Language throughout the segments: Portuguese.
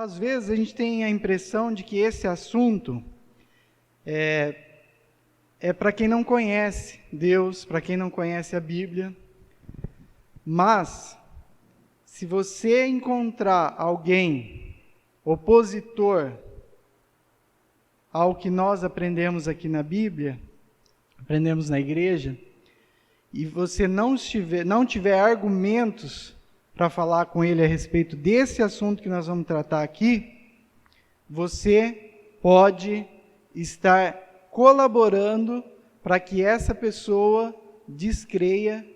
Às vezes a gente tem a impressão de que esse assunto é para quem não conhece Deus, para quem não conhece a Bíblia. Mas, se você encontrar alguém opositor ao que nós aprendemos aqui na Bíblia, aprendemos na igreja, e você não tiver argumentos para falar com ele a respeito desse assunto que nós vamos tratar aqui, você pode estar colaborando para que essa pessoa descreia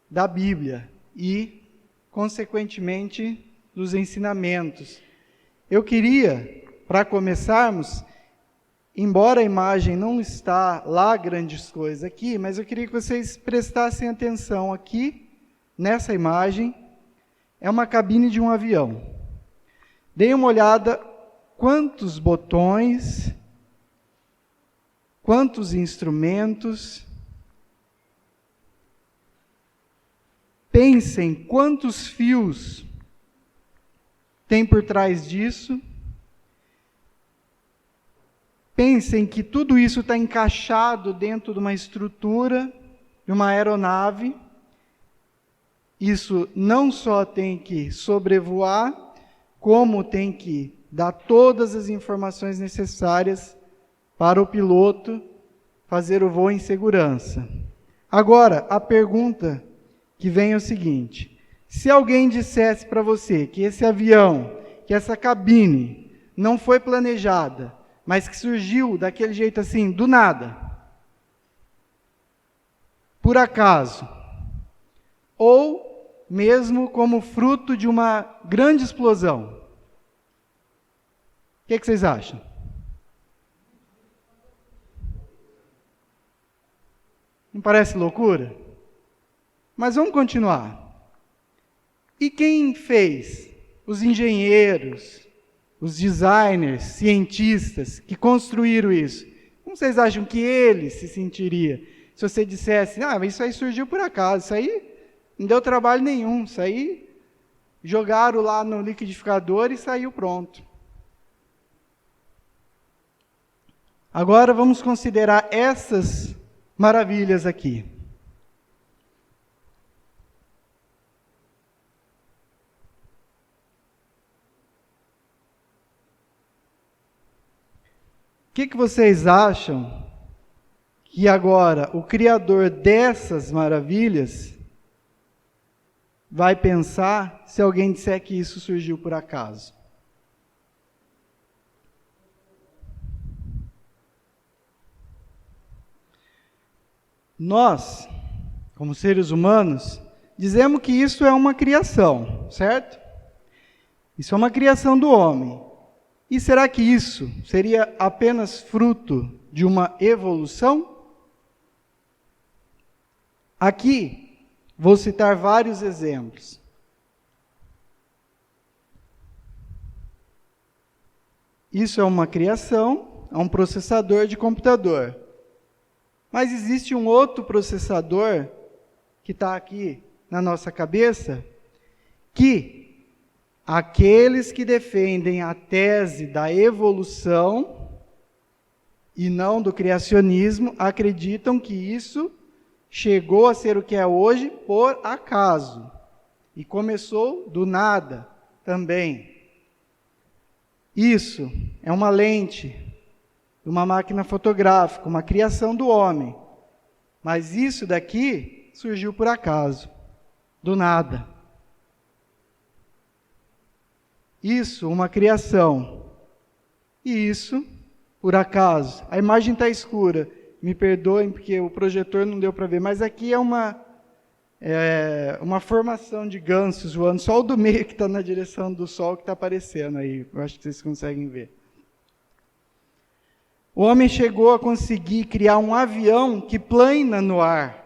da Bíblia e, consequentemente, dos ensinamentos. Eu queria, para começarmos, embora a imagem não está lá grandes coisas aqui, mas eu queria que vocês prestassem atenção aqui, nessa imagem. É uma cabine de um avião. Deem uma olhada quantos botões, quantos instrumentos. Pensem quantos fios tem por trás disso. Pensem que tudo isso está encaixado dentro de uma estrutura, de uma aeronave. Isso não só tem que sobrevoar, como tem que dar todas as informações necessárias para o piloto fazer o voo em segurança. Agora, a pergunta que vem é o seguinte: se alguém dissesse para você que esse avião, que essa cabine não foi planejada, mas que surgiu daquele jeito assim, do nada, por acaso, ou mesmo como fruto de uma grande explosão, o que vocês acham? Não parece loucura? Mas vamos continuar. E quem fez? Os engenheiros, os designers, cientistas que construíram isso. Como vocês acham que ele se sentiria se você dissesse: isso aí surgiu por acaso, isso aí não deu trabalho nenhum, isso aí jogaram lá no liquidificador e saiu pronto. Agora vamos considerar essas maravilhas aqui. O que vocês acham que agora o Criador dessas maravilhas vai pensar se alguém disser que isso surgiu por acaso? Nós, como seres humanos, dizemos que isso é uma criação, certo? Isso é uma criação do homem. E será que isso seria apenas fruto de uma evolução? Aqui, vou citar vários exemplos. Isso é uma criação, é um processador de computador. Mas existe um outro processador que está aqui na nossa cabeça, que aqueles que defendem a tese da evolução e não do criacionismo acreditam que isso chegou a ser o que é hoje por acaso. E começou do nada também. Isso é uma lente, uma máquina fotográfica, uma criação do homem. Mas isso daqui surgiu por acaso, do nada. Isso, uma criação. E isso, por acaso. A imagem está escura. Me perdoem porque o projetor não deu para ver. Mas aqui é uma formação de gansos voando. Só o do meio que está na direção do sol que está aparecendo aí. Eu acho que vocês conseguem ver. O homem chegou a conseguir criar um avião que plana no ar.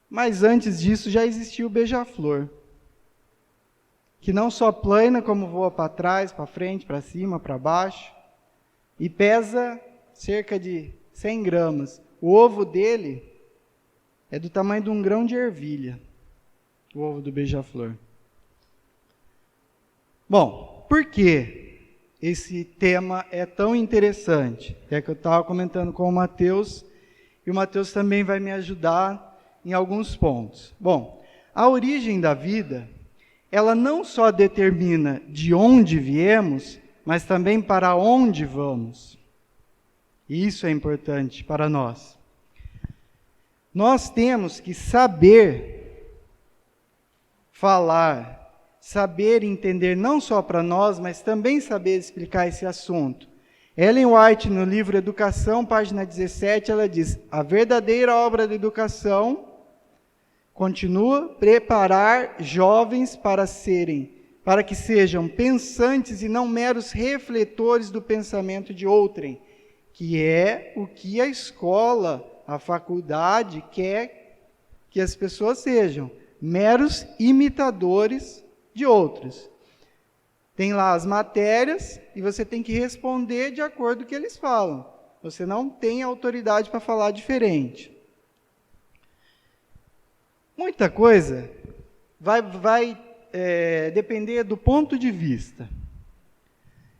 Mas antes disso já existia o beija-flor, que não só plana, como voa para trás, para frente, para cima, para baixo, e pesa cerca de 100 gramas. O ovo dele é do tamanho de um grão de ervilha, o ovo do beija-flor. Bom, por que esse tema é tão interessante? É que eu estava comentando com o Mateus, e o Mateus também vai me ajudar em alguns pontos. Bom, a origem da vida, ela não só determina de onde viemos, mas também para onde vamos. E isso é importante para nós. Nós temos que saber falar, saber entender não só para nós, mas também saber explicar esse assunto. Ellen White, no livro Educação, página 17, ela diz: a verdadeira obra da educação continua preparar jovens para que sejam pensantes e não meros refletores do pensamento de outrem, que é o que a escola, a faculdade quer que as pessoas sejam, meros imitadores de outros. Tem lá as matérias e você tem que responder de acordo com o que eles falam. Você não tem autoridade para falar diferente. Muita coisa vai depender do ponto de vista.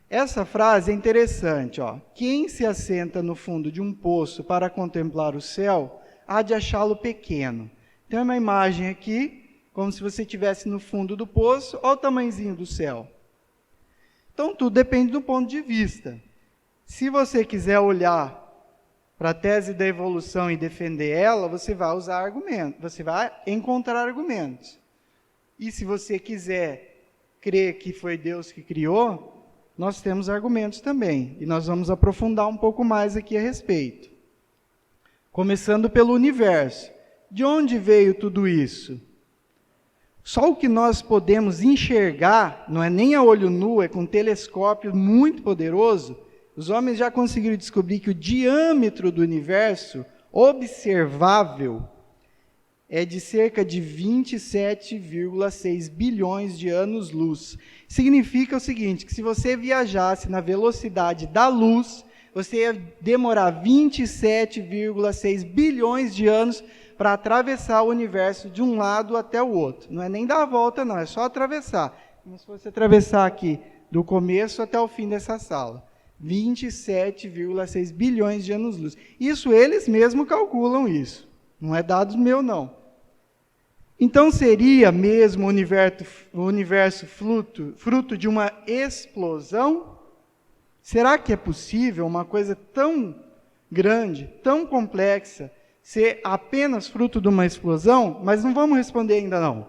Essa frase é interessante, ó. Quem se assenta no fundo de um poço para contemplar o céu, há de achá-lo pequeno. Tem uma imagem aqui, como se você estivesse no fundo do poço, olha o tamanhozinho do céu. Então, tudo depende do ponto de vista. Se você quiser olhar para a tese da evolução e defender ela, você vai usar argumentos, você vai encontrar argumentos. E se você quiser crer que foi Deus que criou, nós temos argumentos também. E nós vamos aprofundar um pouco mais aqui a respeito. Começando pelo universo. De onde veio tudo isso? Só o que nós podemos enxergar, não é nem a olho nu, é com um telescópio muito poderoso. Os homens já conseguiram descobrir que o diâmetro do universo observável é de cerca de 27,6 bilhões de anos-luz. Significa o seguinte, que se você viajasse na velocidade da luz, você ia demorar 27,6 bilhões de anos para atravessar o universo de um lado até o outro. Não é nem dar a volta, não, é só atravessar. Como se fosse atravessar aqui, do começo até o fim dessa sala. 27,6 bilhões de anos-luz. Isso eles mesmos calculam isso. Não é dados meu, não. Então seria mesmo o universo fruto de uma explosão? Será que é possível uma coisa tão grande, tão complexa, ser apenas fruto de uma explosão? Mas não vamos responder ainda não.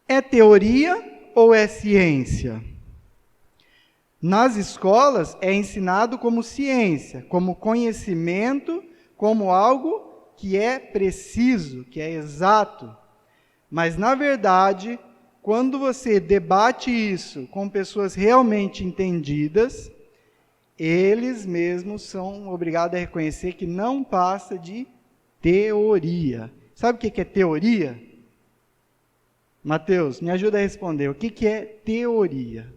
É teoria ou é ciência? Nas escolas é ensinado como ciência, como conhecimento, como algo que é preciso, que é exato. Mas, na verdade, quando você debate isso com pessoas realmente entendidas, eles mesmos são obrigados a reconhecer que não passa de teoria. Sabe o que é teoria? Mateus, me ajuda a responder. O que é teoria?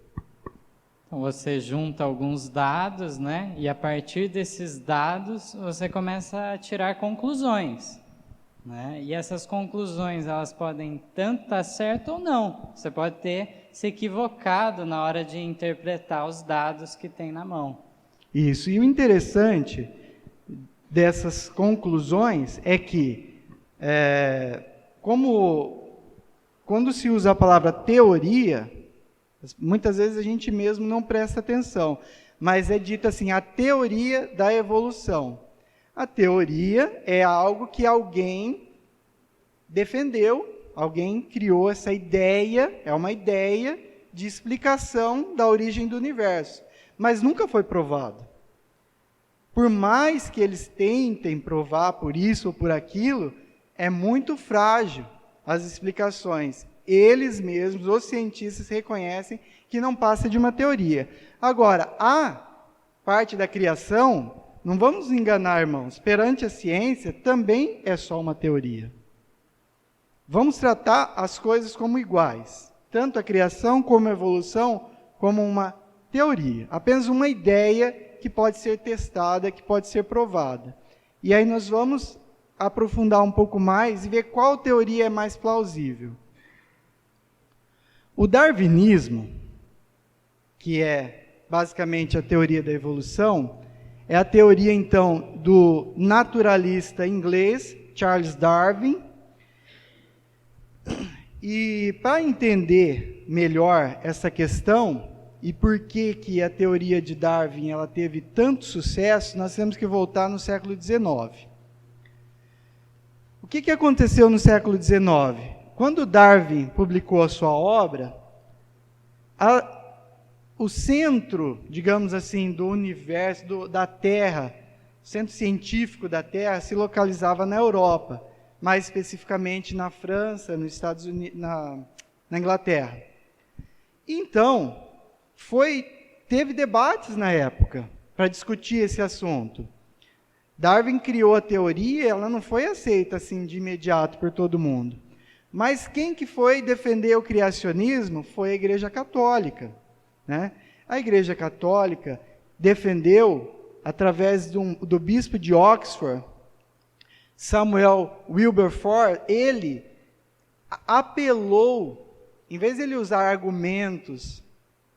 Então, você junta alguns dados, né? E a partir desses dados, você começa a tirar conclusões, né? E essas conclusões, elas podem tanto estar certo ou não. Você pode ter se equivocado na hora de interpretar os dados que tem na mão. Isso. E o interessante dessas conclusões é que, quando se usa a palavra teoria, muitas vezes a gente mesmo não presta atenção, mas é dito assim, a teoria da evolução. A teoria é algo que alguém defendeu, alguém criou essa ideia, é uma ideia de explicação da origem do universo, mas nunca foi provado. Por mais que eles tentem provar por isso ou por aquilo, é muito frágil as explicações. Eles mesmos, os cientistas, reconhecem que não passa de uma teoria. Agora, a parte da criação, não vamos nos enganar, irmãos, perante a ciência também é só uma teoria. Vamos tratar as coisas como iguais, tanto a criação como a evolução, como uma teoria, apenas uma ideia que pode ser testada, que pode ser provada. E aí nós vamos aprofundar um pouco mais e ver qual teoria é mais plausível. O darwinismo, que é basicamente a teoria da evolução, é a teoria, então, do naturalista inglês Charles Darwin. E para entender melhor essa questão e por que a teoria de Darwin ela teve tanto sucesso, nós temos que voltar no século XIX. O que aconteceu no século XIX? Quando Darwin publicou a sua obra, o centro, digamos assim, do universo, da Terra, o centro científico da Terra, se localizava na Europa, mais especificamente na França, nos Estados Unidos, na Inglaterra. Então, teve debates na época para discutir esse assunto. Darwin criou a teoria, ela não foi aceita assim de imediato por todo mundo. Mas quem que foi defender o criacionismo foi a Igreja Católica, né? A Igreja Católica defendeu, através do bispo de Oxford, Samuel Wilberforce, ele apelou, em vez de ele usar argumentos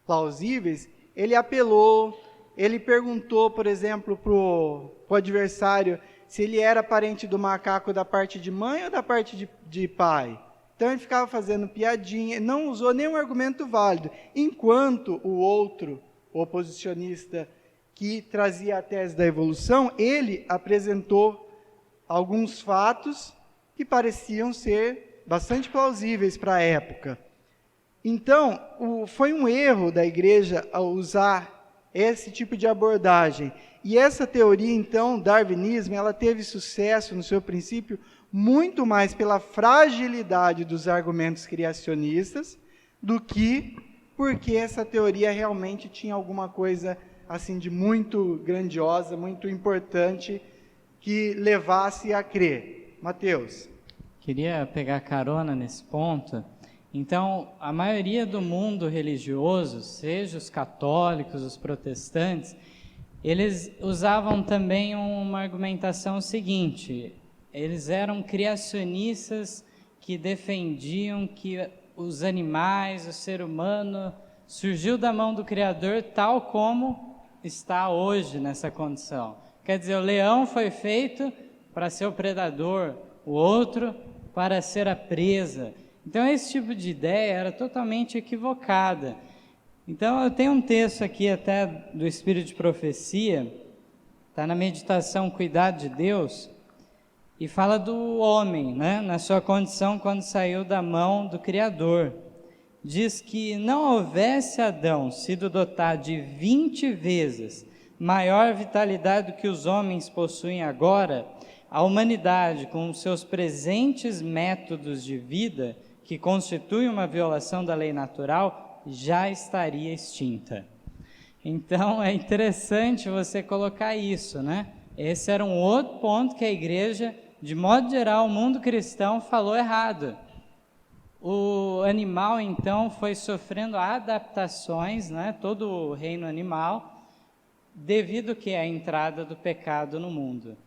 plausíveis, ele apelou, ele perguntou, por exemplo, para o adversário se ele era parente do macaco da parte de mãe ou da parte de pai. Então ele ficava fazendo piadinha, não usou nenhum argumento válido, enquanto o outro, o oposicionista que trazia a tese da evolução, ele apresentou alguns fatos que pareciam ser bastante plausíveis para a época. Então, foi um erro da igreja ao usar esse tipo de abordagem. E essa teoria, então, darwinismo, ela teve sucesso no seu princípio muito mais pela fragilidade dos argumentos criacionistas do que porque essa teoria realmente tinha alguma coisa assim de muito grandiosa, muito importante que levasse a crer. Mateus. Queria pegar carona nesse ponto. Então, a maioria do mundo religioso, seja os católicos, os protestantes, eles usavam também uma argumentação seguinte: eles eram criacionistas que defendiam que os animais, o ser humano, surgiu da mão do Criador tal como está hoje nessa condição. Quer dizer, o leão foi feito para ser o predador, o outro para ser a presa. Então, esse tipo de ideia era totalmente equivocada. Então, eu tenho um texto aqui até do Espírito de Profecia, está na meditação Cuidado de Deus, e fala do homem, né, na sua condição quando saiu da mão do Criador. Diz que não houvesse Adão sido dotado de 20 vezes maior vitalidade do que os homens possuem agora, a humanidade, com os seus presentes métodos de vida, que constituem uma violação da lei natural, já estaria extinta. Então, é interessante você colocar isso, né? Esse era um outro ponto que a igreja, de modo geral, o mundo cristão falou errado. O animal, então, foi sofrendo adaptações, né? Todo o reino animal, devido que à entrada do pecado no mundo.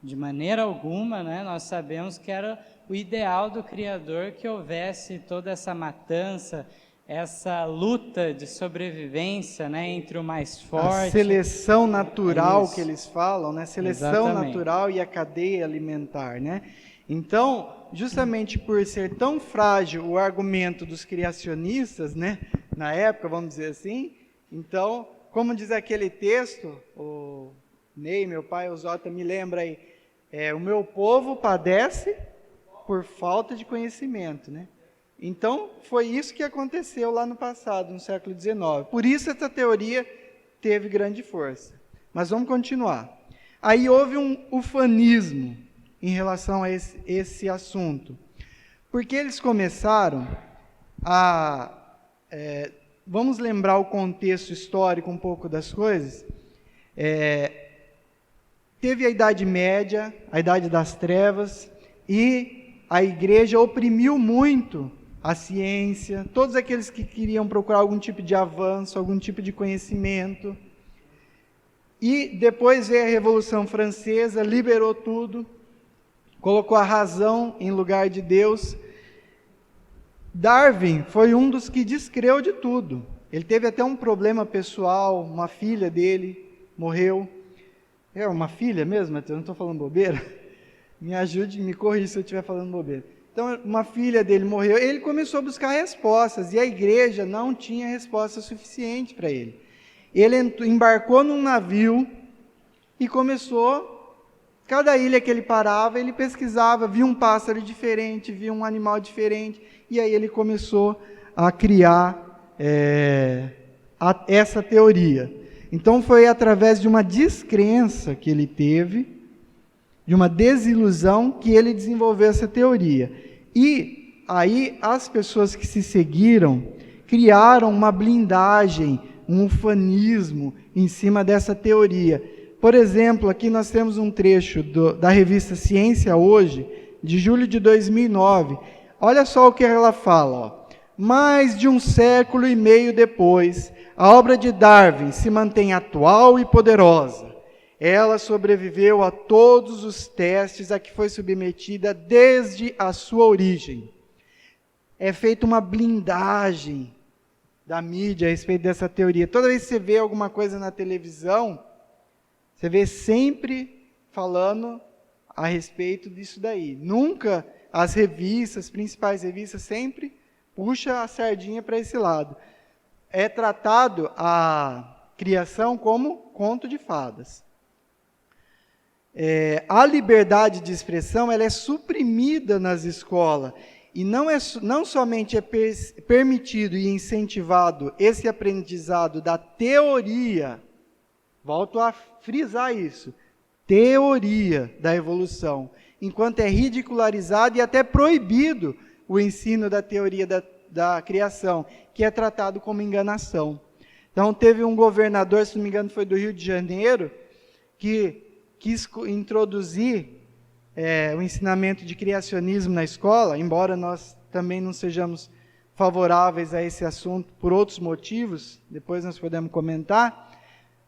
De maneira alguma, né, nós sabemos que era o ideal do Criador que houvesse toda essa matança, essa luta de sobrevivência, né, entre o mais forte. A seleção natural que eles falam, né? Seleção Exatamente. Natural e a cadeia alimentar, né? Então, justamente por ser tão frágil o argumento dos criacionistas, né, na época, vamos dizer assim, então, como diz aquele texto, o Ney, meu pai, o Zota, me lembra aí, o meu povo padece por falta de conhecimento, né? Então, foi isso que aconteceu lá no passado, no século XIX. Por isso essa teoria teve grande força. Mas vamos continuar. Aí houve um ufanismo em relação a esse assunto. Porque eles começaram a... vamos lembrar o contexto histórico um pouco das coisas. Teve a Idade Média, a Idade das Trevas, e a igreja oprimiu muito a ciência, todos aqueles que queriam procurar algum tipo de avanço, algum tipo de conhecimento. E depois veio a Revolução Francesa, liberou tudo, colocou a razão em lugar de Deus. Darwin foi um dos que descreu de tudo. Ele teve até um problema pessoal, uma filha dele morreu. É uma filha mesmo, Matheus? Não estou falando bobeira? Me ajude, me corrija se eu estiver falando bobeira. Então, uma filha dele morreu, ele começou a buscar respostas, e a igreja não tinha resposta suficiente para ele. Ele embarcou num navio e começou, cada ilha que ele parava, ele pesquisava, via um pássaro diferente, via um animal diferente, e aí ele começou a criar essa teoria. Então foi através de uma descrença que ele teve, de uma desilusão, que ele desenvolveu essa teoria. E aí as pessoas que se seguiram criaram uma blindagem, um ufanismo em cima dessa teoria. Por exemplo, aqui nós temos um trecho da revista Ciência Hoje, de julho de 2009. Olha só o que ela fala, ó. Mais de 1,5 século depois, a obra de Darwin se mantém atual e poderosa. Ela sobreviveu a todos os testes a que foi submetida desde a sua origem. É feita uma blindagem da mídia a respeito dessa teoria. Toda vez que você vê alguma coisa na televisão, você vê sempre falando a respeito disso daí. Nunca as revistas, as principais revistas, sempre puxa a sardinha para esse lado. É tratado a criação como conto de fadas. A liberdade de expressão ela é suprimida nas escolas, e não somente é permitido e incentivado esse aprendizado da teoria, volto a frisar isso, teoria da evolução, enquanto é ridicularizado e até proibido o ensino da teoria da criação, que é tratado como enganação. Então teve um governador, se não me engano foi do Rio de Janeiro, que quis introduzir o ensinamento de criacionismo na escola, embora nós também não sejamos favoráveis a esse assunto por outros motivos, depois nós podemos comentar,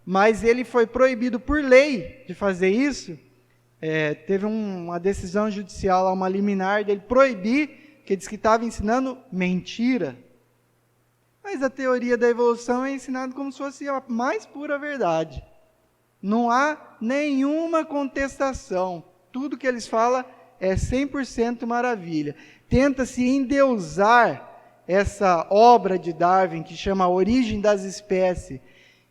mas ele foi proibido por lei de fazer isso. Teve uma decisão judicial, uma liminar dele proibir, que diz que estava ensinando mentira. Mas a teoria da evolução é ensinada como se fosse a mais pura verdade. Não há nenhuma contestação. Tudo que eles falam é 100% maravilha. Tenta-se endeusar essa obra de Darwin, que chama A Origem das Espécies,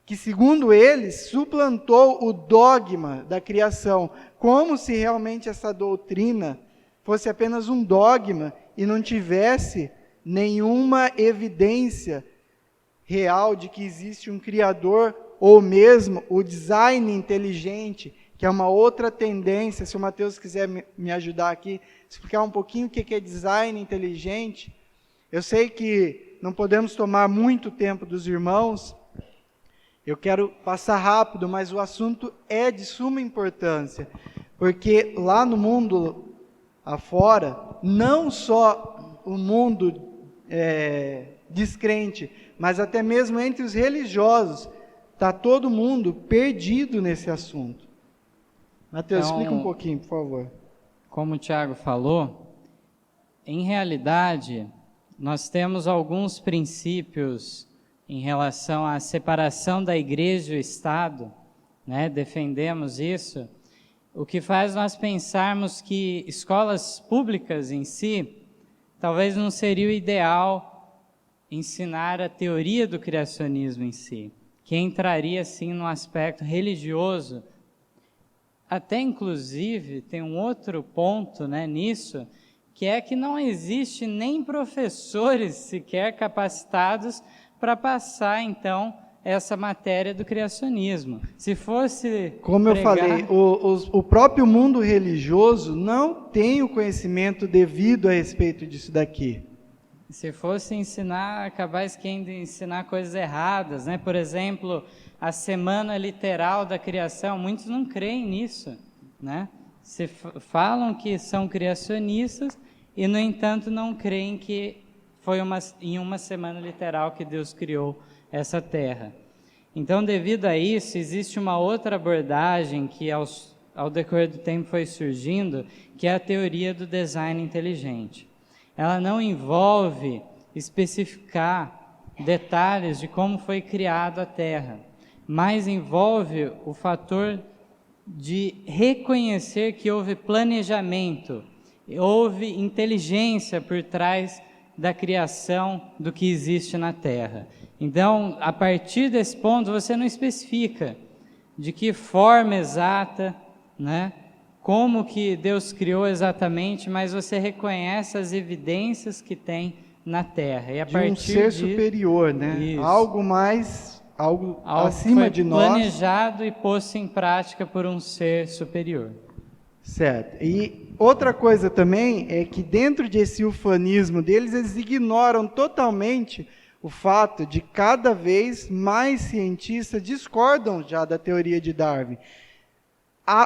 que, segundo eles, suplantou o dogma da criação, como se realmente essa doutrina fosse apenas um dogma e não tivesse nenhuma evidência real de que existe um Criador, ou mesmo o design inteligente, que é uma outra tendência. Se o Matheus quiser me ajudar aqui, explicar um pouquinho o que é design inteligente. Eu sei que não podemos tomar muito tempo dos irmãos, eu quero passar rápido, mas o assunto é de suma importância, porque lá no mundo afora, não só o mundo descrente, mas até mesmo entre os religiosos, está todo mundo perdido nesse assunto. Mateus, então, explica um pouquinho, por favor. Como o Tiago falou, em realidade, nós temos alguns princípios em relação à separação da igreja e o Estado, né? Defendemos isso, o que faz nós pensarmos que escolas públicas em si, talvez não seria o ideal ensinar a teoria do criacionismo em si, que entraria sim no aspecto religioso. Até inclusive tem um outro ponto, né, nisso, que é que não existe nem professores sequer capacitados para passar então essa matéria do criacionismo. Se fosse como eu falei, o próprio mundo religioso não tem o conhecimento devido a respeito disso daqui. Se fosse ensinar, capaz que ainda ensinar coisas erradas, né? Por exemplo, a semana literal da criação, muitos não creem nisso, né? Se falam que são criacionistas e, no entanto, não creem que foi em uma semana literal que Deus criou essa terra. Então, devido a isso, existe uma outra abordagem que, ao decorrer do tempo, foi surgindo, que é a teoria do design inteligente. ela não envolve especificar detalhes de como foi criado a Terra, mas envolve o fator de reconhecer que houve planejamento, houve inteligência por trás da criação do que existe na Terra. Então, a partir desse ponto, você não especifica de que forma exata, né, como que Deus criou exatamente, mas você reconhece as evidências que tem na Terra. E a de partir um ser superior, né? Isso. Algo mais, algo acima foi de nós. planejado e posto em prática por um ser superior. Certo. E outra coisa também é que dentro desse ufanismo deles, eles ignoram totalmente o fato de cada vez mais cientistas discordam já da teoria de Darwin.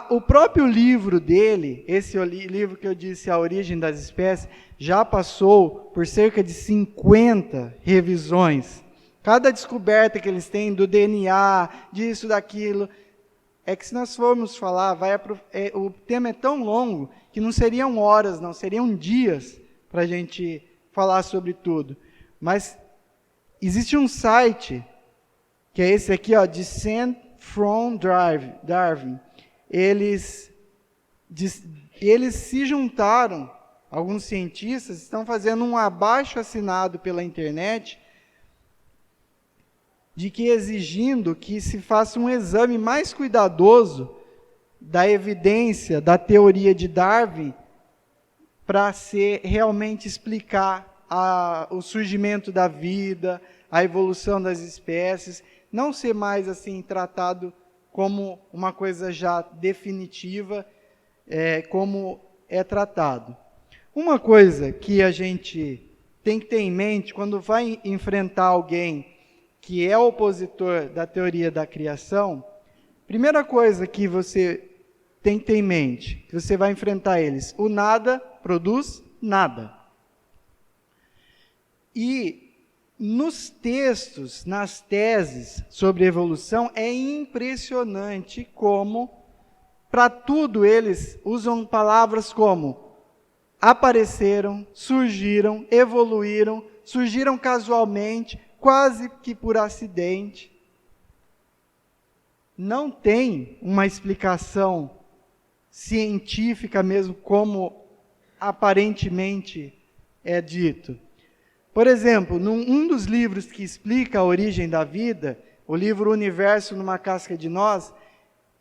O próprio livro dele, esse livro que eu disse, A Origem das Espécies, já passou por cerca de 50 revisões. Cada descoberta que eles têm do DNA, disso, daquilo, é que se nós formos falar, o tema é tão longo que não seriam horas, não, seriam dias para a gente falar sobre tudo. Mas existe um site, que é esse aqui, ó, Descent from Darwin. Eles se juntaram, alguns cientistas estão fazendo um abaixo-assinado pela internet, de que exigindo que se faça um exame mais cuidadoso da evidência da teoria de Darwin para realmente explicar o surgimento da vida, a evolução das espécies, não ser mais assim tratado como uma coisa já definitiva, como é tratado. Uma coisa que a gente tem que ter em mente quando vai enfrentar alguém que é opositor da teoria da criação, primeira coisa que você tem que ter em mente, que você vai enfrentar eles, o nada produz nada. E nos textos, nas teses sobre evolução, é impressionante como, para tudo, eles usam palavras como apareceram, surgiram, evoluíram, surgiram casualmente, quase que por acidente. Não tem uma explicação científica mesmo, como aparentemente é dito. Por exemplo, num dos livros que explica a origem da vida, o livro Universo numa Casca de Nós,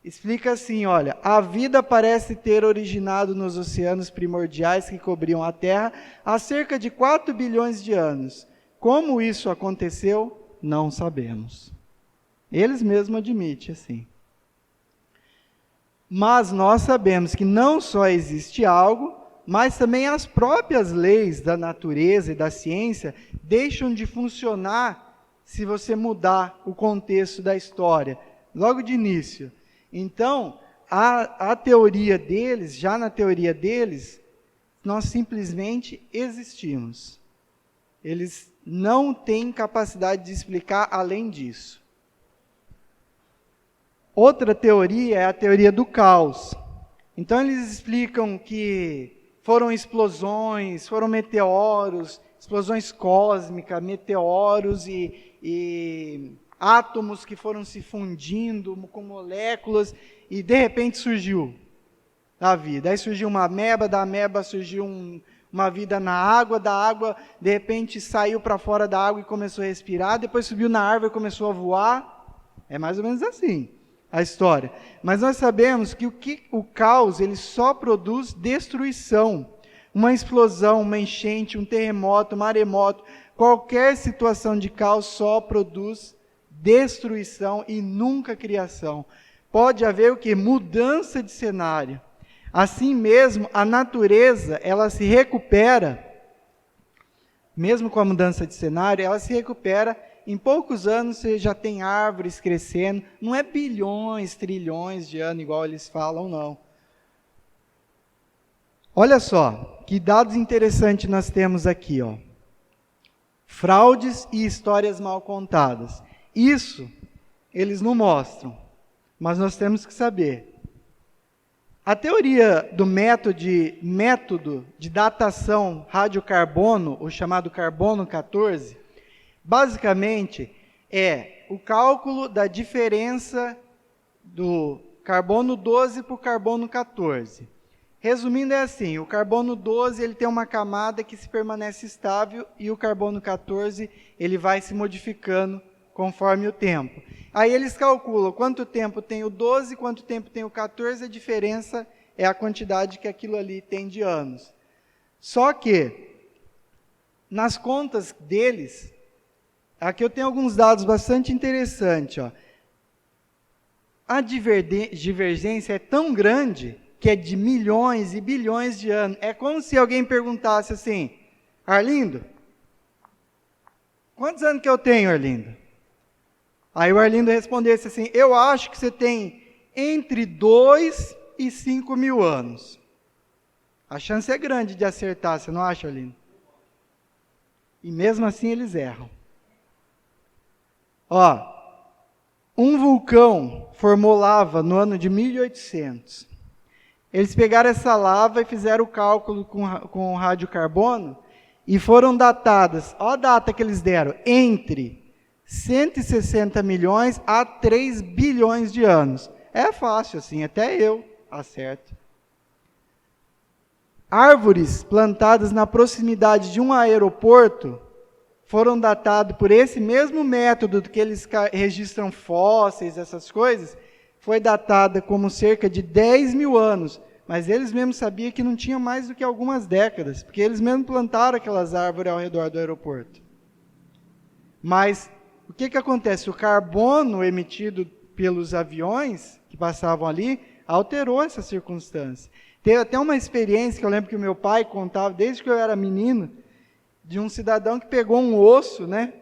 explica assim, olha, a vida parece ter originado nos oceanos primordiais que cobriam a Terra há cerca de 4 bilhões de anos. Como isso aconteceu, não sabemos. Eles mesmos admitem assim. Mas nós sabemos que não só existe algo, mas também as próprias leis da natureza e da ciência deixam de funcionar se você mudar o contexto da história, logo de início. Então, a teoria deles, já na teoria deles, nós simplesmente existimos. Eles não têm capacidade de explicar além disso. Outra teoria é a teoria do caos. Então, eles explicam que foram explosões, foram meteoros, explosões cósmicas, meteoros e átomos que foram se fundindo com moléculas e de repente surgiu a vida. Aí surgiu uma ameba, da ameba surgiu uma vida na água, da água de repente saiu para fora da água e começou a respirar, depois subiu na árvore e começou a voar. É mais ou menos assim a história. Mas nós sabemos que o caos ele só produz destruição. Uma explosão, uma enchente, um terremoto, um maremoto, qualquer situação de caos só produz destruição e nunca criação. Pode haver o quê? Mudança de cenário. Assim mesmo, a natureza, ela se recupera, mesmo com a mudança de cenário, ela se recupera. Em poucos anos você já tem árvores crescendo, não é bilhões, trilhões de anos, igual eles falam, não. Olha só, que dados interessantes nós temos aqui, ó. Fraudes e histórias mal contadas. Isso, eles não mostram, mas nós temos que saber. A teoria do método de datação radiocarbono, o chamado carbono 14, basicamente é o cálculo da diferença do carbono 12 para o carbono 14. Resumindo, é assim, o carbono 12 ele tem uma camada que se permanece estável e o carbono 14 ele vai se modificando conforme o tempo. Aí eles calculam quanto tempo tem o 12, quanto tempo tem o 14, a diferença é a quantidade que aquilo ali tem de anos. Só que, nas contas deles, aqui eu tenho alguns dados bastante interessantes. Ó. A divergência é tão grande que é de milhões e bilhões de anos. É como se alguém perguntasse assim, Arlindo, quantos anos que eu tenho, Arlindo? Aí o Arlindo respondesse assim, eu acho que você tem entre 2 e 5 mil anos. A chance é grande de acertar, você não acha, Arlindo? E mesmo assim eles erram. Ó, um vulcão formou lava no ano de 1800. Eles pegaram essa lava e fizeram o cálculo com o radiocarbono e foram datadas, olha a data que eles deram, entre 160 milhões a 3 bilhões de anos. É fácil assim, até eu acerto. Árvores plantadas na proximidade de um aeroporto foram datados por esse mesmo método que eles registram fósseis, essas coisas, foi datada como cerca de 10 mil anos, mas eles mesmos sabiam que não tinha mais do que algumas décadas, porque eles mesmos plantaram aquelas árvores ao redor do aeroporto. Mas o que acontece? O carbono emitido pelos aviões que passavam ali alterou essa circunstância. Teve até uma experiência que eu lembro que o meu pai contava, desde que eu era menino, de um cidadão que pegou um osso, né,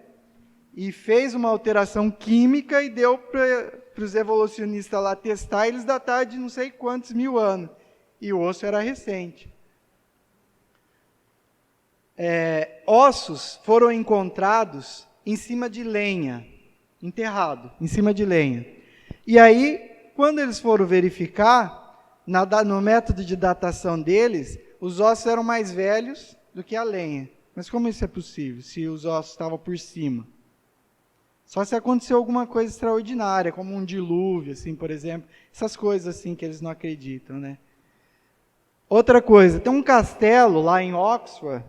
e fez uma alteração química e deu para os evolucionistas lá testar, e eles dataram de não sei quantos mil anos. E o osso era recente. Ossos foram encontrados em cima de lenha, enterrado, em cima de lenha. E aí, quando eles foram verificar, no método de datação deles, os ossos eram mais velhos do que a lenha. Mas como isso é possível, se os ossos estavam por cima? Só se aconteceu alguma coisa extraordinária, como um dilúvio, assim, por exemplo. Essas coisas assim que eles não acreditam, né? Outra coisa, tem um castelo lá em Oxford,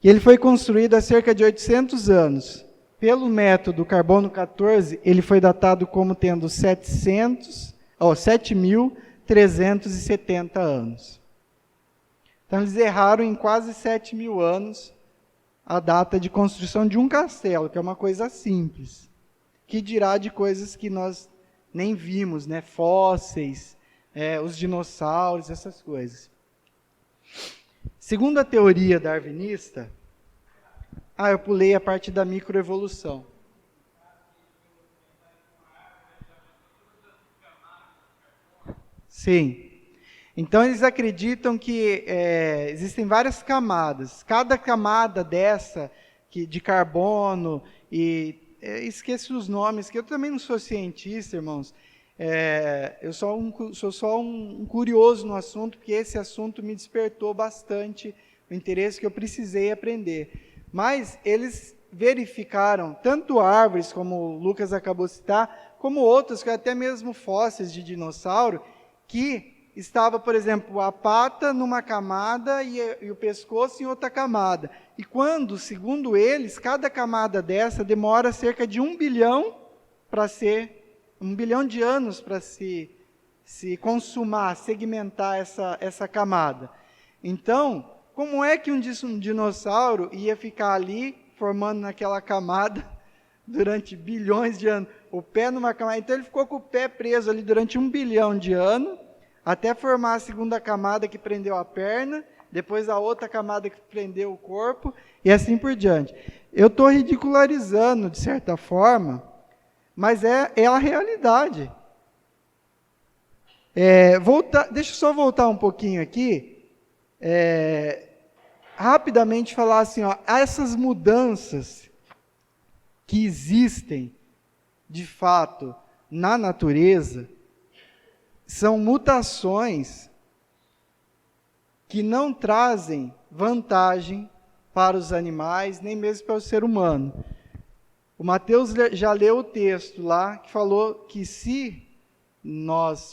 que ele foi construído há cerca de 800 anos. Pelo método carbono 14, ele foi datado como tendo 7.370 anos. Então, eles erraram em quase 7 mil anos a data de construção de um castelo, que é uma coisa simples. Que dirá de coisas que nós nem vimos, né? Fósseis, os dinossauros, essas coisas. Segundo a teoria darwinista, eu pulei a parte da microevolução. Sim. Então, eles acreditam que existem várias camadas. Cada camada dessa, de carbono, esqueço os nomes, que eu também não sou cientista, irmãos. Eu sou só um curioso no assunto, porque esse assunto me despertou bastante o interesse que eu precisei aprender. Mas eles verificaram, tanto árvores, como o Lucas acabou de citar, como outros, que até mesmo fósseis de dinossauro, que estava, por exemplo, a pata numa camada e o pescoço em outra camada. E quando, segundo eles, cada camada dessa demora cerca de 1 bilhão de anos para se consumar, segmentar essa camada. Então, como é que um dinossauro ia ficar ali, formando naquela camada, durante bilhões de anos? O pé numa camada. Então, ele ficou com o pé preso ali durante 1 bilhão de anos, até formar a segunda camada que prendeu a perna, depois a outra camada que prendeu o corpo, e assim por diante. Eu estou ridicularizando, de certa forma, mas é a realidade. Deixa eu só voltar um pouquinho aqui, rapidamente falar assim, essas mudanças que existem, de fato, na natureza, são mutações que não trazem vantagem para os animais, nem mesmo para o ser humano. O Mateus já leu o texto lá, que falou que se nós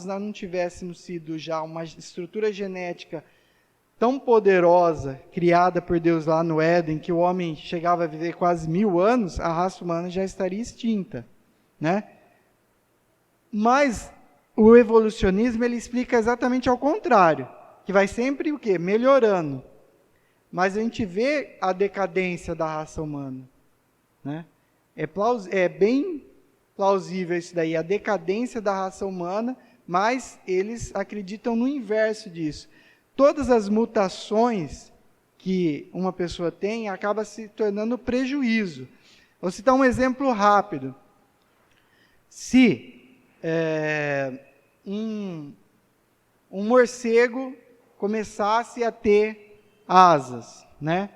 não tivéssemos sido já uma estrutura genética tão poderosa, criada por Deus lá no Éden, que o homem chegava a viver quase 1000 anos, a raça humana já estaria extinta, né? Mas o evolucionismo, ele explica exatamente ao contrário, que vai sempre o quê? Melhorando. Mas a gente vê a decadência da raça humana, né? É bem plausível isso daí, a decadência da raça humana, mas eles acreditam no inverso disso. Todas as mutações que uma pessoa tem acaba se tornando prejuízo. Vou citar um exemplo rápido. Se um morcego começasse a ter asas, né?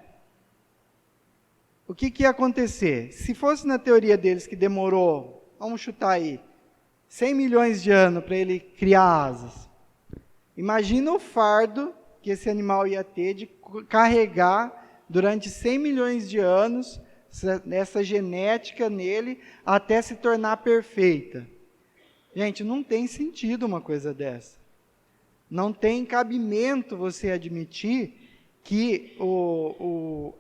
O que ia acontecer? Se fosse na teoria deles que demorou, vamos chutar aí, 100 milhões de anos para ele criar asas. Imagina o fardo que esse animal ia ter de carregar durante 100 milhões de anos essa genética nele até se tornar perfeita. Gente, não tem sentido uma coisa dessa. Não tem cabimento você admitir que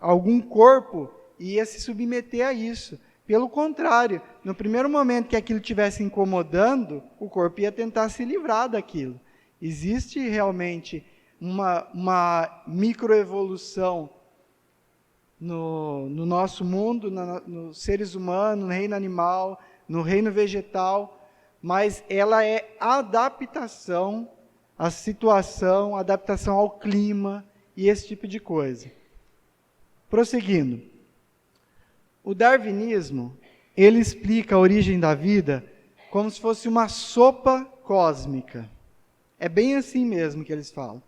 algum corpo ia se submeter a isso. Pelo contrário, no primeiro momento que aquilo estivesse incomodando, o corpo ia tentar se livrar daquilo. Existe realmente uma microevolução no nosso mundo, nos seres humanos, no reino animal, no reino vegetal, mas ela é adaptação à situação, adaptação ao clima e esse tipo de coisa. Prosseguindo. O darwinismo, ele explica a origem da vida como se fosse uma sopa cósmica. É bem assim mesmo que eles falam.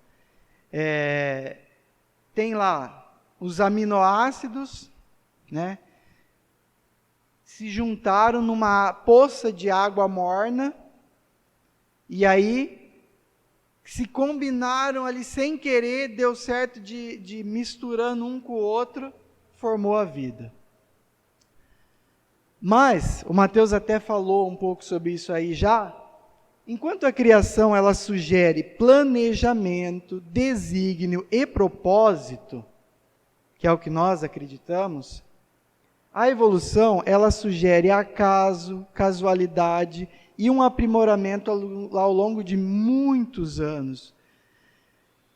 Tem lá os aminoácidos, né? Se juntaram numa poça de água morna e aí se combinaram ali sem querer, deu certo de misturando um com o outro, formou a vida. Mas, o Mateus até falou um pouco sobre isso aí já. Enquanto a criação ela sugere planejamento, desígnio e propósito, que é o que nós acreditamos, a evolução ela sugere acaso, casualidade e um aprimoramento ao longo de muitos anos.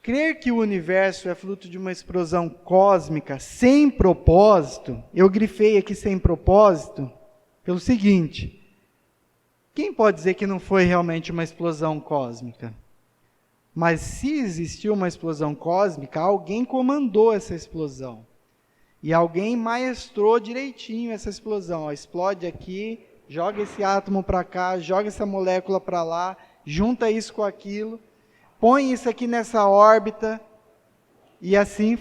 Crer que o universo é fruto de uma explosão cósmica sem propósito, eu grifei aqui sem propósito, pelo seguinte: quem pode dizer que não foi realmente uma explosão cósmica? Mas se existiu uma explosão cósmica, alguém comandou essa explosão. E alguém maestrou direitinho essa explosão. Ó, explode aqui, joga esse átomo para cá, joga essa molécula para lá, junta isso com aquilo, põe isso aqui nessa órbita, e assim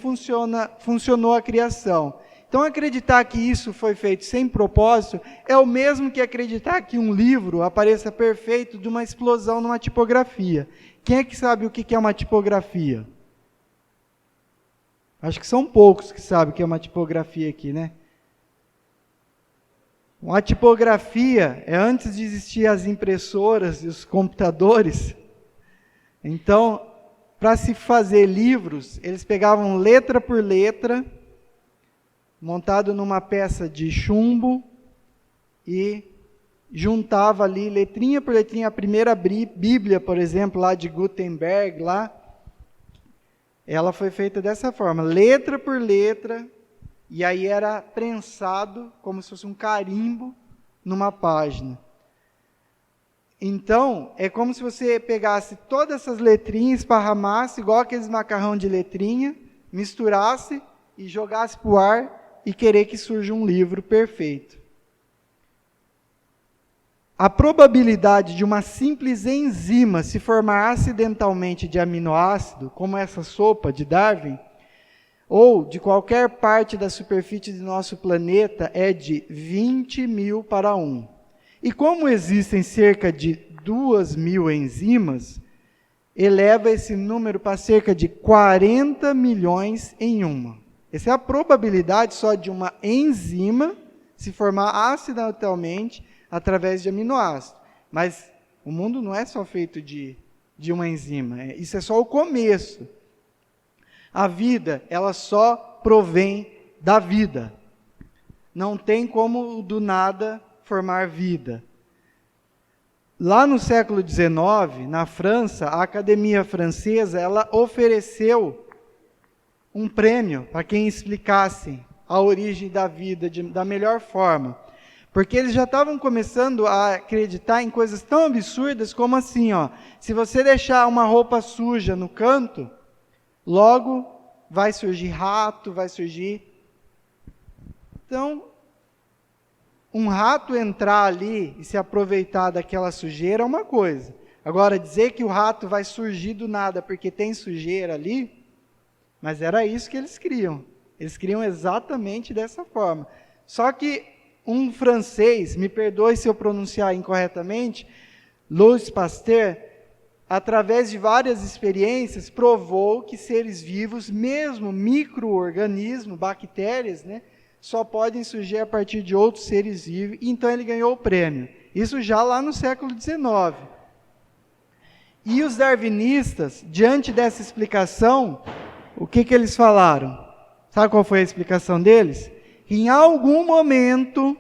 funcionou a criação. Então, acreditar que isso foi feito sem propósito é o mesmo que acreditar que um livro apareça perfeito de uma explosão numa tipografia. Quem é que sabe o que é uma tipografia? Acho que são poucos que sabem o que é uma tipografia aqui, né? Uma tipografia é antes de existir as impressoras e os computadores. Então, para se fazer livros, eles pegavam letra por letra, montado numa peça de chumbo, e juntava ali, letrinha por letrinha, a primeira Bíblia, por exemplo, lá de Gutenberg, lá, ela foi feita dessa forma, letra por letra, e aí era prensado, como se fosse um carimbo, numa página. Então, é como se você pegasse todas essas letrinhas, esparramasse, igual aqueles macarrão de letrinha, misturasse e jogasse para o ar, e querer que surja um livro perfeito. A probabilidade de uma simples enzima se formar acidentalmente de aminoácido, como essa sopa de Darwin, ou de qualquer parte da superfície do nosso planeta, é de 20.000 para 1. E como existem cerca de 2.000 enzimas, eleva esse número para cerca de 40 milhões em uma. Essa é a probabilidade só de uma enzima se formar acidentalmente através de aminoácidos. Mas o mundo não é só feito de uma enzima, isso é só o começo. A vida, ela só provém da vida. Não tem como do nada formar vida. Lá no século XIX, na França, a Academia Francesa, ela ofereceu um prêmio para quem explicasse a origem da vida da melhor forma. Porque eles já estavam começando a acreditar em coisas tão absurdas como assim, se você deixar uma roupa suja no canto, logo vai surgir rato, vai surgir... Então, um rato entrar ali e se aproveitar daquela sujeira é uma coisa. Agora, dizer que o rato vai surgir do nada porque tem sujeira ali, mas era isso que eles criam. Eles criam exatamente dessa forma. Só que um francês, me perdoe se eu pronunciar incorretamente, Louis Pasteur, através de várias experiências, provou que seres vivos, mesmo micro-organismos, bactérias, só podem surgir a partir de outros seres vivos, e então ele ganhou o prêmio. Isso já lá no século XIX. E os darwinistas, diante dessa explicação, o que eles falaram? Sabe qual foi a explicação deles? Que em algum momento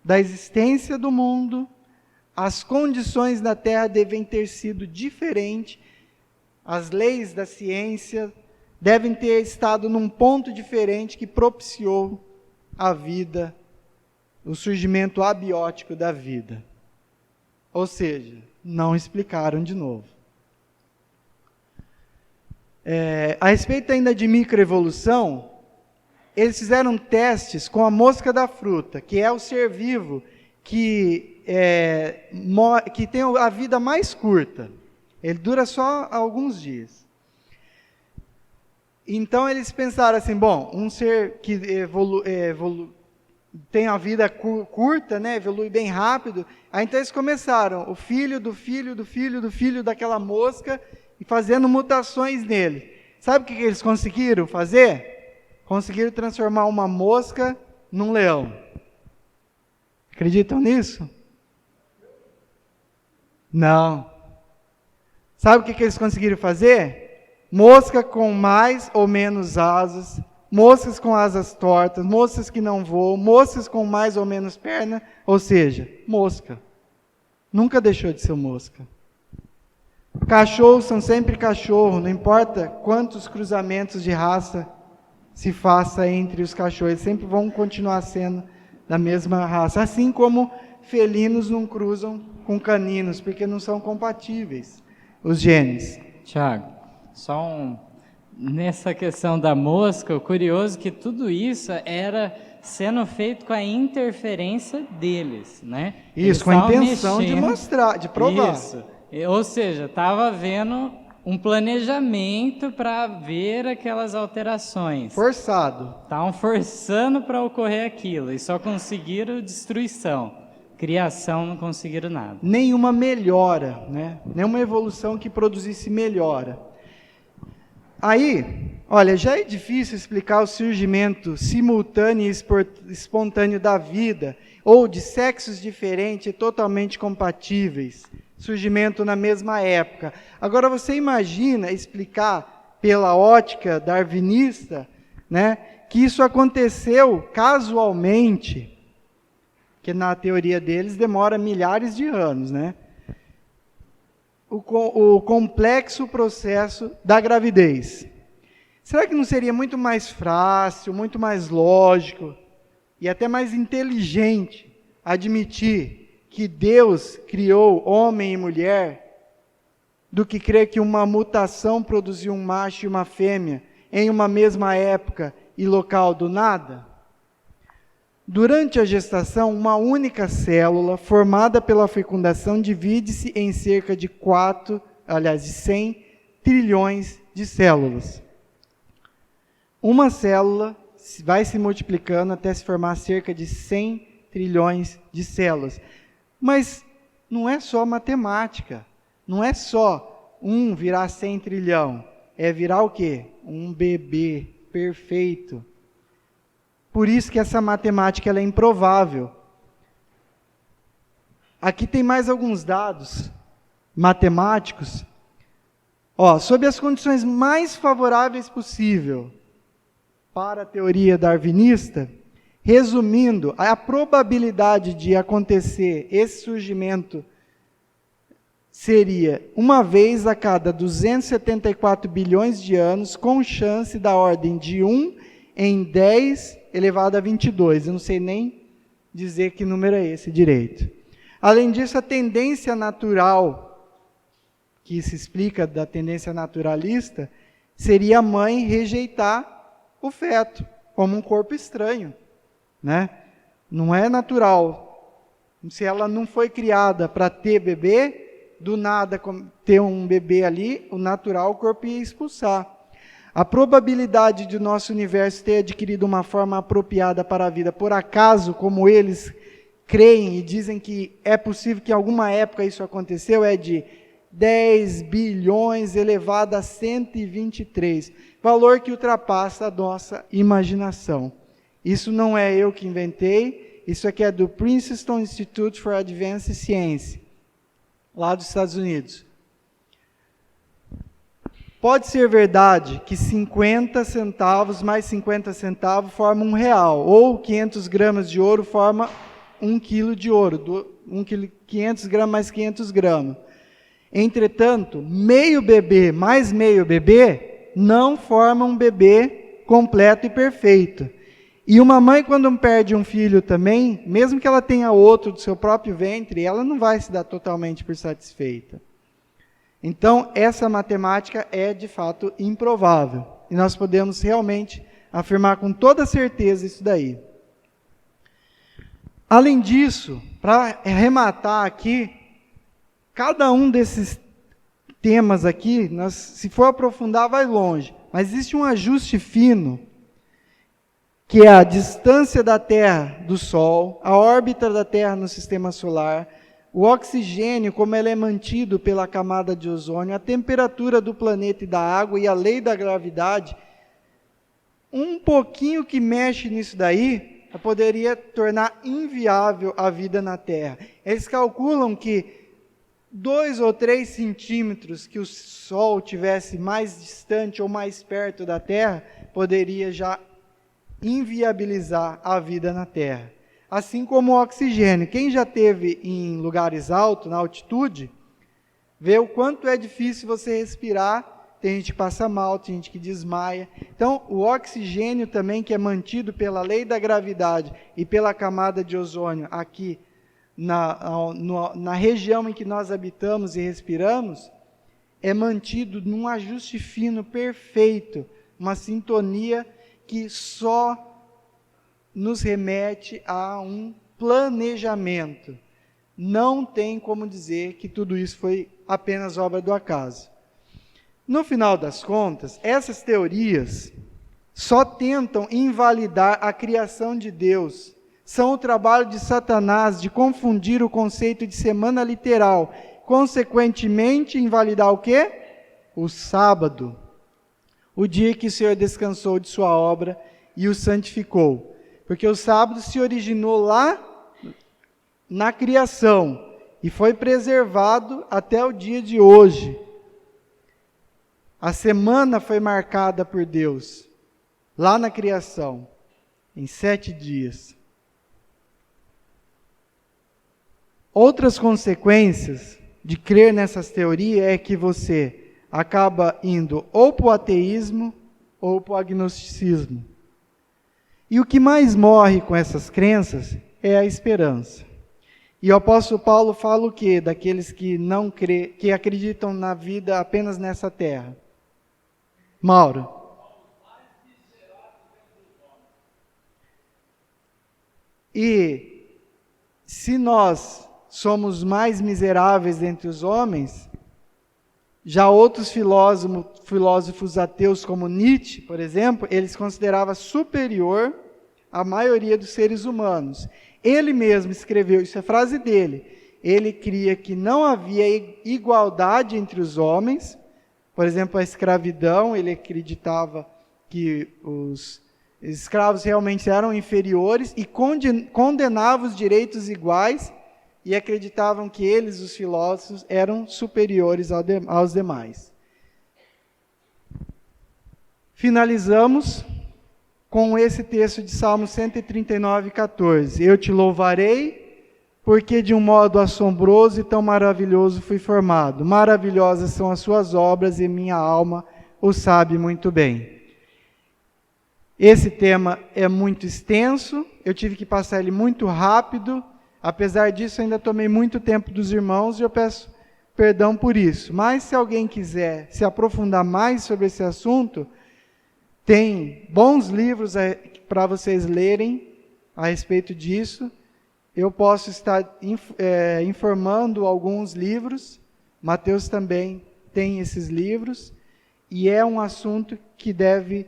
da existência do mundo, as condições da Terra devem ter sido diferentes, as leis da ciência devem ter estado num ponto diferente que propiciou a vida, o surgimento abiótico da vida. Ou seja, não explicaram de novo. A respeito ainda de microevolução, eles fizeram testes com a mosca da fruta, que é o ser vivo que tem a vida mais curta. Ele dura só alguns dias. Então eles pensaram assim, um ser que tem a vida curta, evolui bem rápido, aí então eles começaram, o filho do filho do filho do filho daquela mosca, e fazendo mutações nele. Sabe o que eles conseguiram fazer? Conseguiram transformar uma mosca num leão. Acreditam nisso? Não. Sabe o que eles conseguiram fazer? Mosca com mais ou menos asas, moscas com asas tortas, moscas que não voam, moscas com mais ou menos perna, ou seja, mosca. Nunca deixou de ser mosca. Cachorros são sempre cachorro, não importa quantos cruzamentos de raça se faça entre os cachorros, eles sempre vão continuar sendo da mesma raça. Assim como felinos não cruzam com caninos, porque não são compatíveis os genes. Tiago, nessa questão da mosca, o curioso é que tudo isso era sendo feito com a interferência deles, Isso, com a intenção de mostrar, de provar. Isso, ou seja, estava havendo um planejamento para ver aquelas alterações. Forçado. Estavam forçando para ocorrer aquilo e só conseguiram destruição. Criação não conseguiram nada. Nenhuma melhora, nenhuma evolução que produzisse melhora. Aí, olha, já é difícil explicar o surgimento simultâneo e espontâneo da vida, ou de sexos diferentes e totalmente compatíveis, surgimento na mesma época. Agora você imagina explicar pela ótica darwinista, que isso aconteceu casualmente, que na teoria deles demora milhares de anos, o complexo processo da gravidez. Será que não seria muito mais fácil, muito mais lógico e até mais inteligente admitir que Deus criou homem e mulher do que crer que uma mutação produziu um macho e uma fêmea em uma mesma época e local do nada? Durante a gestação, uma única célula, formada pela fecundação, divide-se em cerca de 100 trilhões de células. Uma célula vai se multiplicando até se formar cerca de 100 trilhões de células. Mas não é só matemática, não é só 1 virar 100 trilhão, é virar o quê? Um bebê perfeito. Por isso que essa matemática ela é improvável. Aqui tem mais alguns dados matemáticos. Sob as condições mais favoráveis possível para a teoria darwinista, resumindo, a probabilidade de acontecer esse surgimento seria uma vez a cada 274 bilhões de anos, com chance da ordem de 1 em 10 elevado a 22. Eu não sei nem dizer que número é esse direito. Além disso, a tendência natural, que se explica da tendência naturalista, seria a mãe rejeitar o feto como um corpo estranho, né? Não é natural. Se ela não foi criada para ter bebê, do nada ter um bebê ali, o natural, o corpo ia expulsar. A probabilidade de o nosso universo ter adquirido uma forma apropriada para a vida, por acaso, como eles creem e dizem que é possível que em alguma época isso aconteceu, é de 10 bilhões elevado a 123, valor que ultrapassa a nossa imaginação. Isso não é eu que inventei, isso aqui é do Princeton Institute for Advanced Science, lá dos Estados Unidos. Pode ser verdade que 50 centavos mais 50 centavos formam R$1, ou 500 gramas de ouro forma 1 quilo de ouro, 500 gramas mais 500 gramas. Entretanto, meio bebê mais meio bebê não forma um bebê completo e perfeito. E uma mãe, quando perde um filho também, mesmo que ela tenha outro do seu próprio ventre, ela não vai se dar totalmente por satisfeita. Então, essa matemática é, de fato, improvável. E nós podemos realmente afirmar com toda certeza isso daí. Além disso, para arrematar aqui, cada um desses temas aqui, se for aprofundar, vai longe. Mas existe um ajuste fino, que é a distância da Terra do Sol, a órbita da Terra no sistema solar, o oxigênio, como ele é mantido pela camada de ozônio, a temperatura do planeta e da água e a lei da gravidade. Um pouquinho que mexe nisso daí, poderia tornar inviável a vida na Terra. Eles calculam que 2 ou 3 centímetros que o Sol tivesse mais distante ou mais perto da Terra, poderia já inviabilizar a vida na Terra. Assim como o oxigênio. Quem já esteve em lugares altos, na altitude, vê o quanto é difícil você respirar. Tem gente que passa mal, tem gente que desmaia. Então, o oxigênio também, que é mantido pela lei da gravidade e pela camada de ozônio aqui na região em que nós habitamos e respiramos, é mantido num ajuste fino perfeito, uma sintonia que só nos remete a um planejamento. Não tem como dizer que tudo isso foi apenas obra do acaso. No final das contas, essas teorias só tentam invalidar a criação de Deus. São o trabalho de Satanás de confundir o conceito de semana literal. Consequentemente, invalidar o quê? O sábado. O dia que o Senhor descansou de sua obra e o santificou. Porque o sábado se originou lá na criação e foi preservado até o dia de hoje. A semana foi marcada por Deus, lá na criação, em 7 dias. Outras consequências de crer nessas teorias é que você acaba indo ou para o ateísmo ou para o agnosticismo. E o que mais morre com essas crenças é a esperança. E o apóstolo Paulo fala o quê? Daqueles que não crê, que acreditam na vida apenas nessa terra. Mauro. E se nós somos mais miseráveis entre os homens, já outros filósofos ateus como Nietzsche, por exemplo, eles consideravam superior a maioria dos seres humanos. Ele mesmo escreveu, isso é frase dele, ele cria que não havia igualdade entre os homens. Por exemplo, a escravidão, ele acreditava que os escravos realmente eram inferiores e condenava os direitos iguais e acreditavam que eles, os filósofos, eram superiores aos demais. Finalizamos com esse texto de Salmo 139, 14. Eu te louvarei, porque de um modo assombroso e tão maravilhoso fui formado. Maravilhosas são as suas obras e minha alma o sabe muito bem. Esse tema é muito extenso, eu tive que passar ele muito rápido. Apesar disso, ainda tomei muito tempo dos irmãos e eu peço perdão por isso. Mas se alguém quiser se aprofundar mais sobre esse assunto, tem bons livros para vocês lerem a respeito disso. Eu posso estar informando alguns livros. Mateus também tem esses livros. E é um assunto que deve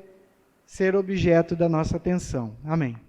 ser objeto da nossa atenção. Amém.